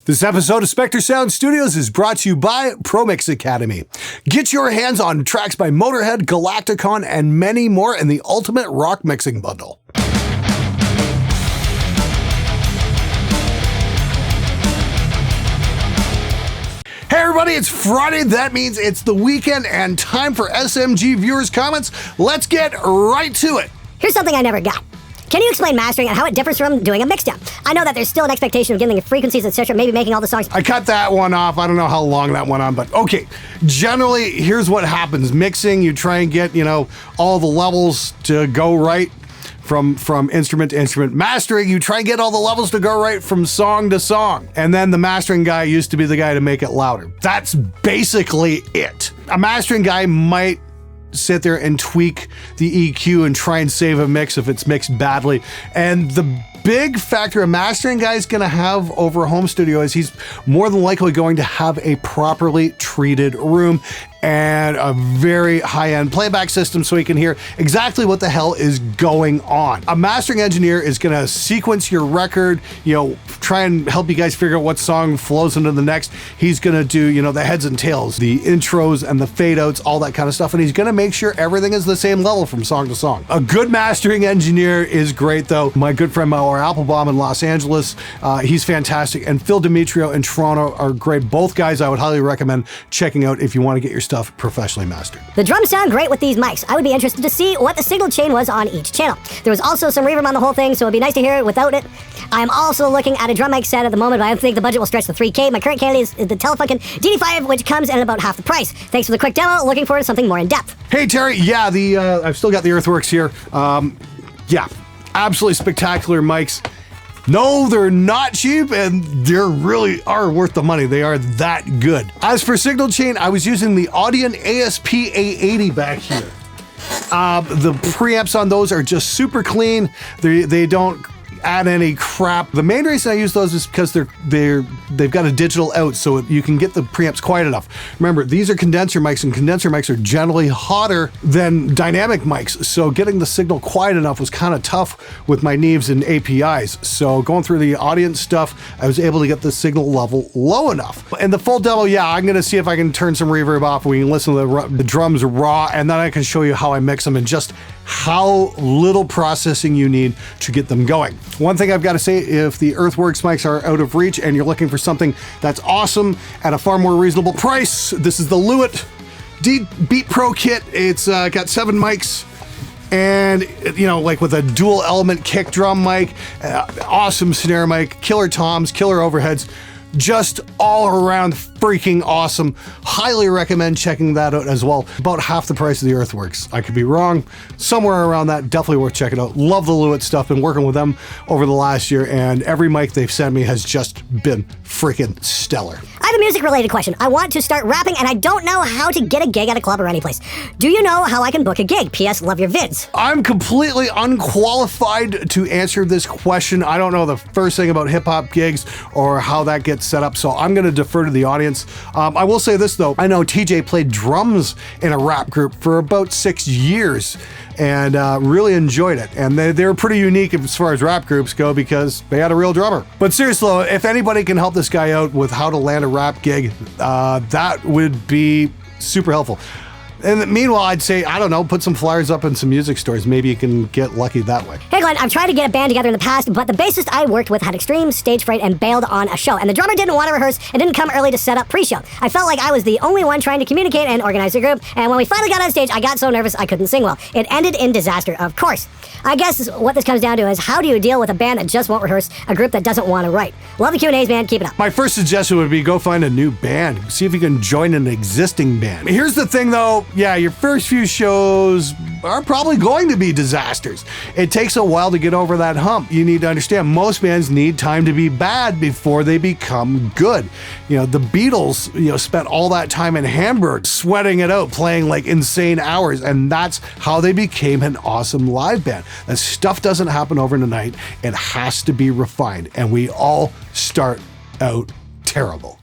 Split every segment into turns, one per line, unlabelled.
This episode of Spectre Sound Studios is brought to you by ProMix Academy. Get your hands on tracks by Motorhead, Galktikon, and many more in the Ultimate Rock Mixing Bundle. Hey everybody, it's Friday. That means it's the weekend and time for SMG viewers' comments. Let's get right to it.
Here's something I never got. Can you explain mastering and how it differs from doing a mixdown? I know that there's still an expectation of getting the frequencies, etc., maybe making all the songs.
I cut that one off. I don't know how long that went on, but okay. Generally, here's what happens. Mixing, you try and get, all the levels to go right from instrument to instrument. Mastering, you try and get all the levels to go right from song to song. And then the mastering guy used to be the guy to make it louder. That's basically it. A mastering guy might sit there and tweak the EQ and try and save a mix if it's mixed badly. And the big factor a mastering guy is going to have over a home studio is he's more than likely going to have a properly treated room and a very high-end playback system so he can hear exactly what the hell is going on. A mastering engineer is going to sequence your record, try and help you guys figure out what song flows into the next. He's going to do, the heads and tails, the intros and the fade-outs, all that kind of stuff, and he's going to make sure everything is the same level from song to song. A good mastering engineer is great, though. My good friend Mauro Applebaum in Los Angeles, he's fantastic, and Phil Demetrio in Toronto are great. Both guys I would highly recommend checking out if you want to get your stuff professionally mastered.
The drums sound great with these mics. I would be interested to see what the signal chain was on each channel. There was also some reverb on the whole thing, so it'd be nice to hear it without it. I'm also looking at a drum mic set at the moment, but I don't think the budget will stretch to $3K. My current candidate is the Telefunken DD5, which comes in at about half the price. Thanks for the quick demo. Looking forward to something more in depth.
Hey Terry, yeah, I've still got the Earthworks here. Yeah, absolutely spectacular mics. No, they're not cheap, and they really are worth the money. They are that good. As for signal chain, I was using the Audion ASP A80 back here. The preamps on those are just super clean. They don't add any crap. The main reason I use those is because they've got a digital out, so you can get the preamps quiet enough. Remember, these are condenser mics, and condenser mics are generally hotter than dynamic mics, so getting the signal quiet enough was kind of tough with my Neves and APIs. So going through the audience stuff, I was able to get the signal level low enough. In the full demo, yeah, I'm gonna see if I can turn some reverb off. We can listen to the drums raw, and then I can show you how I mix them and just how little processing you need to get them going. One thing I've got to say, if the Earthworks mics are out of reach and you're looking for something that's awesome at a far more reasonable price, this is the Lewitt Beat Pro kit. It's got 7 mics and, like with a dual element kick drum mic, awesome snare mic, killer toms, killer overheads, just all around freaking awesome. Highly recommend checking that out as well. About half the price of the Earthworks. I could be wrong. Somewhere around that. Definitely worth checking out. Love the Lewitt stuff. Been working with them over the last year, and every mic they've sent me has just been freaking stellar.
I have a music-related question. I want to start rapping, and I don't know how to get a gig at a club or any place. Do you know how I can book a gig? P.S. Love your vids.
I'm completely unqualified to answer this question. I don't know the first thing about hip-hop gigs or how that gets set up, so I'm going to defer to the audience. I will say this, though. I know TJ played drums in a rap group for about 6 years and really enjoyed it. And they were pretty unique as far as rap groups go because they had a real drummer. But seriously, though, if anybody can help this guy out with how to land a rap gig, that would be super helpful. And meanwhile, I'd say, I don't know, put some flyers up in some music stores. Maybe you can get lucky that way.
Hey Glenn, I've tried to get a band together in the past, but the bassist I worked with had extreme stage fright and bailed on a show. And the drummer didn't want to rehearse and didn't come early to set up pre-show. I felt like I was the only one trying to communicate and organize the group. And when we finally got on stage, I got so nervous I couldn't sing well. It ended in disaster, of course. I guess what this comes down to is how do you deal with a band that just won't rehearse, a group that doesn't want to write? Love the Q&As, man. Keep it up.
My first suggestion would be go find a new band. See if you can join an existing band. Here's the thing, though. Yeah, your first few shows are probably going to be disasters. It takes a while to get over that hump. You need to understand most bands need time to be bad before they become good. The Beatles, spent all that time in Hamburg sweating it out, playing like insane hours, and that's how they became an awesome live band. That stuff doesn't happen overnight. It has to be refined, and we all start out terrible.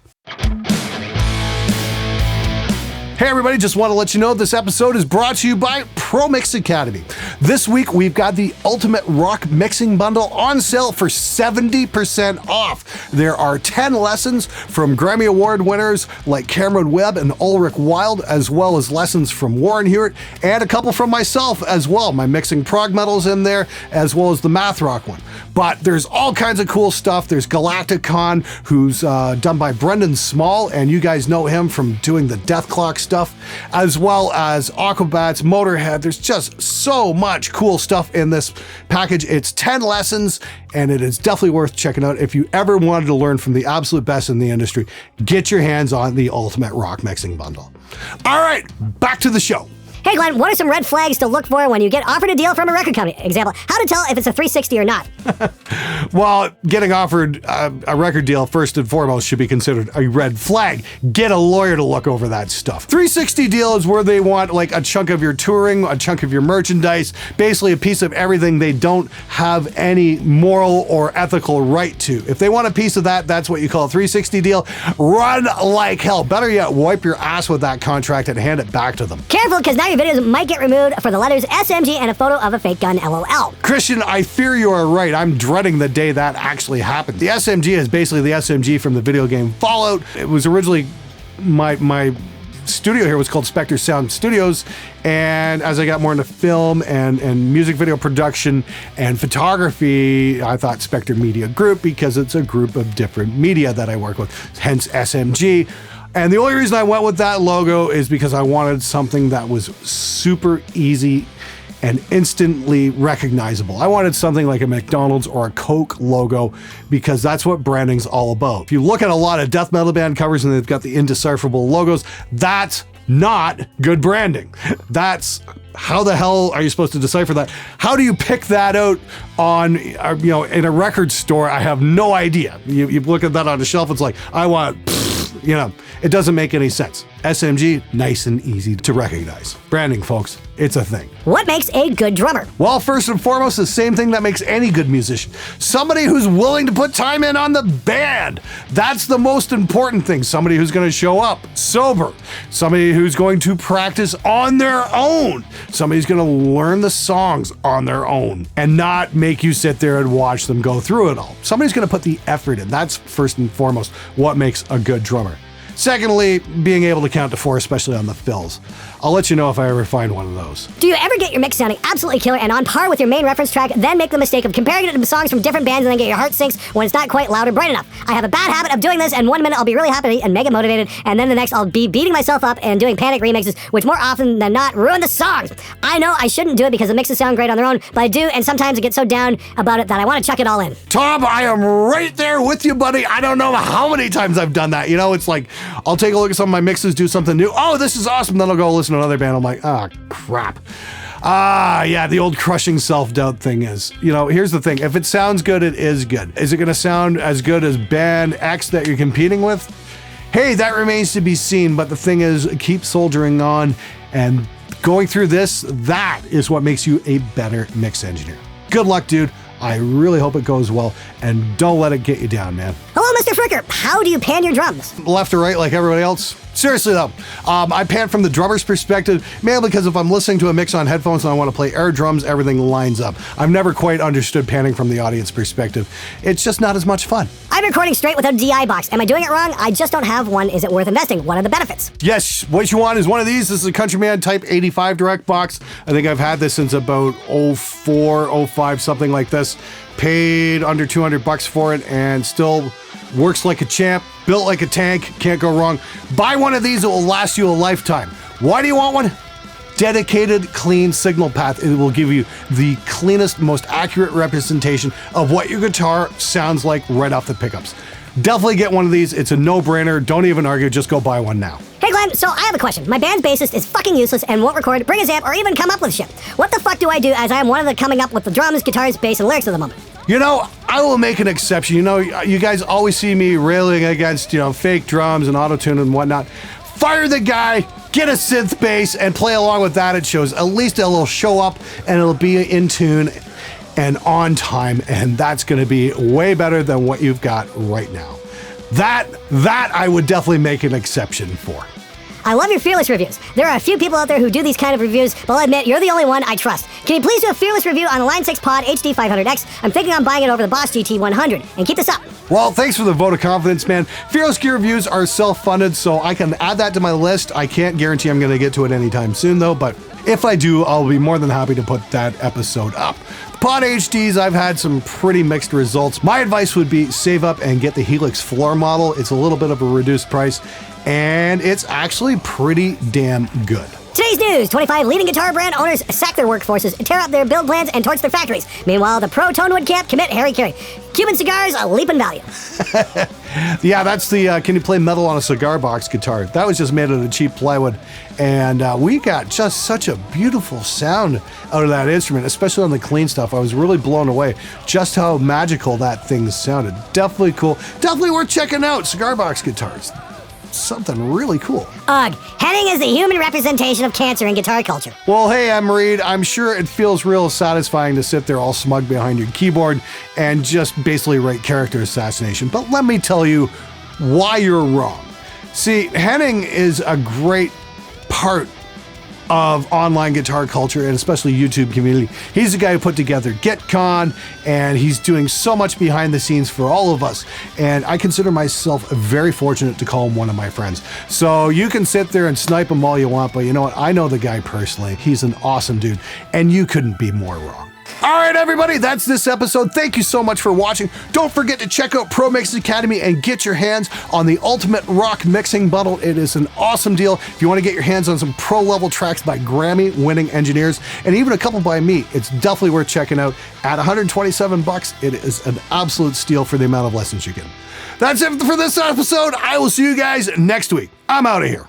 Hey everybody, just want to let you know this episode is brought to you by Pro Mix Academy. This week we've got the Ultimate Rock Mixing Bundle on sale for 70% off. There are 10 lessons from Grammy Award winners like Cameron Webb and Ulrich Wilde, as well as lessons from Warren Hewitt and a couple from myself as well. My mixing prog metal's in there, as well as the math rock one. But there's all kinds of cool stuff. There's Galktikon, who's done by Brendan Small, and you guys know him from doing the Death Clock stuff, as well as Aquabats, Motorhead. There's just so much cool stuff in this package. It's 10 lessons, and it is definitely worth checking out. If you ever wanted to learn from the absolute best in the industry, get your hands on the Ultimate Rock Mixing Bundle. All right, back to the show.
Hey Glenn, what are some red flags to look for when you get offered a deal from a record company? Example, how to tell if it's a 360 or not.
Well, getting offered a record deal first and foremost should be considered a red flag. Get a lawyer to look over that stuff. 360 deal is where they want like a chunk of your touring, a chunk of your merchandise, basically a piece of everything they don't have any moral or ethical right to. If they want a piece of that, that's what you call a 360 deal. Run like hell. Better yet, wipe your ass with that contract and hand it back to them.
Careful, because now your videos might get removed for the letters SMG and a photo of a fake gun, LOL.
Christian, I fear you are right. I'm dreading the day that actually happened. The SMG is basically the SMG from the video game Fallout. It was originally my studio here was called Spectre Sound Studios, and as I got more into film and music video production and photography, I thought Spectre Media Group, because it's a group of different media that I work with, hence SMG. And the only reason I went with that logo is because I wanted something that was super easy and instantly recognizable. I wanted something like a McDonald's or a Coke logo, because that's what branding's all about. If you look at a lot of death metal band covers and they've got the indecipherable logos, that's not good branding. That's how the hell are you supposed to decipher that? How do you pick that out on, in a record store? I have no idea. You look at that on a shelf, it's like, I want, it doesn't make any sense. SMG, nice and easy to recognize. Branding, folks, it's a thing.
What makes a good drummer?
Well, first and foremost, the same thing that makes any good musician. Somebody who's willing to put time in on the band. That's the most important thing. Somebody who's going to show up sober. Somebody who's going to practice on their own. Somebody who's going to learn the songs on their own and not make you sit there and watch them go through it all. Somebody's going to put the effort in. That's first and foremost what makes a good drummer. Secondly, being able to count to 4, especially on the fills. I'll let you know if I ever find one of those.
Do you ever get your mix sounding absolutely killer and on par with your main reference track, then make the mistake of comparing it to songs from different bands and then get your heart sinks when it's not quite loud or bright enough? I have a bad habit of doing this, and one minute I'll be really happy and mega motivated, and then the next I'll be beating myself up and doing panic remixes, which more often than not ruin the songs. I know I shouldn't do it because the mixes sound great on their own, but I do, and sometimes I get so down about it that I want to chuck it all in.
Tom, I am right there with you, buddy. I don't know how many times I've done that. It's like, I'll take a look at some of my mixes, do something new. Oh, this is awesome. Then I'll go listen to another band. I'm like, crap. Yeah, the old crushing self-doubt thing is, here's the thing. If it sounds good, it is good. Is it going to sound as good as band X that you're competing with? Hey, that remains to be seen. But the thing is, keep soldiering on and going through this. That is what makes you a better mix engineer. Good luck, dude. I really hope it goes well, and don't let it get you down, man.
Hello, Mr. Fricker. How do you pan your drums?
Left or right like everybody else? Seriously though, I pan from the drummer's perspective, mainly because if I'm listening to a mix on headphones and I want to play air drums, everything lines up. I've never quite understood panning from the audience perspective. It's just not as much fun.
I'm recording straight without a DI box. Am I doing it wrong? I just don't have one. Is it worth investing? What are the benefits?
Yes, what you want is one of these. This is a Countryman Type 85 direct box. I think I've had this since about 04, 05, something like this. Paid under $200 for it and still works like a champ, built like a tank, can't go wrong. Buy one of these, it will last you a lifetime. Why do you want one? Dedicated, clean signal path. It will give you the cleanest, most accurate representation of what your guitar sounds like right off the pickups. Definitely get one of these. It's a no-brainer. Don't even argue. Just go buy one now.
Hey Glenn, so I have a question. My band's bassist is fucking useless and won't record, bring his amp, or even come up with shit. What the fuck do I do, as I am one of the coming up with the drums, guitars, bass, and lyrics at the moment?
I will make an exception. You guys always see me railing against, fake drums and auto-tune and whatnot. Fire the guy, get a synth bass, and play along with that. It shows. At least it'll show up and it'll be in tune and on time, and that's going to be way better than what you've got right now. That I would definitely make an exception for.
I love your fearless reviews. There are a few people out there who do these kind of reviews, but I'll admit, you're the only one I trust. Can you please do a fearless review on the Line 6 Pod HD 500X? I'm thinking on buying it over the Boss GT 100. And keep this up.
Well, thanks for the vote of confidence, man. Fearless Gear reviews are self-funded, so I can add that to my list. I can't guarantee I'm going to get to it anytime soon, though, but if I do, I'll be more than happy to put that episode up. The Pod HDs, I've had some pretty mixed results. My advice would be save up and get the Helix floor model. It's a little bit of a reduced price, and it's actually pretty damn good.
Today's news, 25 leading guitar brand owners sack their workforces, tear up their build plans, and torch their factories. Meanwhile, the pro Tonewood camp commit Harry Carey. Cuban cigars, a leap in value.
Yeah, that's the Can You Play Metal on a Cigar Box guitar. That was just made out of cheap plywood, and we got just such a beautiful sound out of that instrument, especially on the clean stuff. I was really blown away just how magical that thing sounded. Definitely cool. Definitely worth checking out, Cigar Box guitars. Something really cool.
Ugh, Henning is the human representation of cancer in guitar culture.
Well, hey, Reed, I'm sure it feels real satisfying to sit there all smug behind your keyboard and just basically write character assassination. But let me tell you why you're wrong. See, Henning is a great part of online guitar culture and especially YouTube community. He's the guy who put together Galktikon, and he's doing so much behind the scenes for all of us. And I consider myself very fortunate to call him one of my friends. So you can sit there and snipe him all you want, but you know what? I know the guy personally. He's an awesome dude, and you couldn't be more wrong. All right, everybody, that's this episode. Thank you so much for watching. Don't forget to check out Pro Mix Academy and get your hands on the Ultimate Rock Mixing Bundle. It is an awesome deal. If you want to get your hands on some pro-level tracks by Grammy-winning engineers, and even a couple by me, it's definitely worth checking out. At $127, it is an absolute steal for the amount of lessons you get. That's it for this episode. I will see you guys next week. I'm out of here.